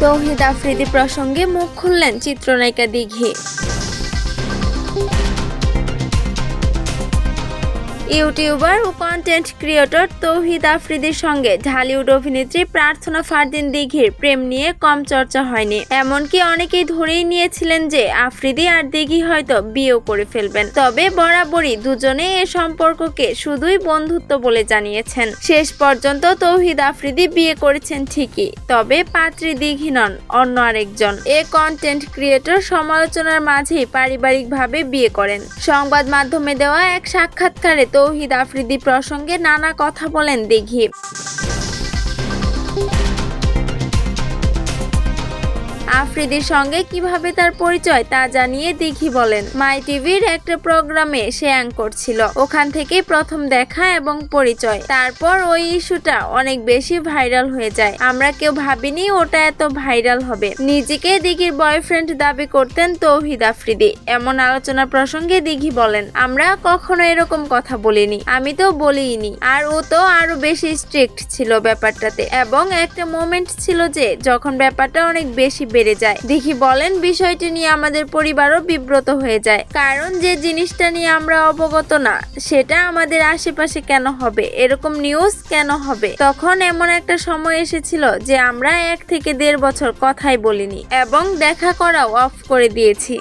তৌহিদ আফ্রিদি প্রসঙ্গে মুখ খুললেন চিত্রনায়িকা দিঘি। ইউটিউবার ও কন্টেন্ট ক্রিয়েটর তৌহিদ আফ্রিদির সঙ্গে ঢালিউড অভিনেত্রী প্রার্থনা ফারদিন দিঘির প্রেম নিয়ে কম চর্চা হয়নি। এমনকি অনেকেই ধরেই নিয়েছিলেন যে আফ্রিদি আর দিঘি হয়তো বিয়েও করে ফেলবেন। তবে বরাবরই দুজনে এ সম্পর্ককে শুধুই বন্ধুত্ব বলে জানিয়েছেন। শেষ পর্যন্ত তৌহিদ আফ্রিদি বিয়ে করেছেন ঠিকই, তবে পাত্রী দিঘি নন, অন্য আরেকজন। এ কন্টেন্ট ক্রিয়েটর সমালোচনার মাঝেই পারিবারিকভাবে বিয়ে করেন। সংবাদ মাধ্যমে দেওয়া এক সাক্ষাৎকারে তৌহিদ আফ্রিদি প্রসঙ্গে নানা কথা বলেন দিঘি। আফ্রিদির সঙ্গে কিভাবে তার পরিচয় তা জানিয়ে দিঘি বলেন, মাই টিভির একটা প্রোগ্রামে সে অ্যাঙ্কর ছিল, ওখান থেকেই প্রথম দেখা এবং পরিচয়। তারপর ওই ইস্যুটা অনেক বেশি ভাইরাল হয়ে যায়। আমরা কেউ ভাবিনি ওটা এত ভাইরাল হবে। নিজেকে দিঘির বয়ফ্রেন্ড দাবি করতেন তৌহিদ আফ্রিদি। এমন আলোচনা প্রসঙ্গে দিঘি বলেন, আমরা কখনো এরকম কথা বলিনি, আমি তো বলিনি। আর ও তো আরো বেশি স্ট্রিক্ট ছিল ব্যাপারটাতে, এবং একটা মোমেন্ট ছিল যে যখন ব্যাপারটা অনেক বেশি বেড়ে যায়। দিঘি বলেন, বিষয়টি নিয়ে আমাদের পরিবারও বিব্রত হয়ে যায়, কারণ যে জিনিসটা নিয়ে আমরা অবগত না সেটা আমাদের আশেপাশে কেন হবে, এরকম নিউজ কেন হবে। তখন এমন একটা সময় এসেছিল যে আমরা 1 থেকে 1.5 বছর কথাই বলিনি এবং দেখা করাও অফ করে দিয়েছি।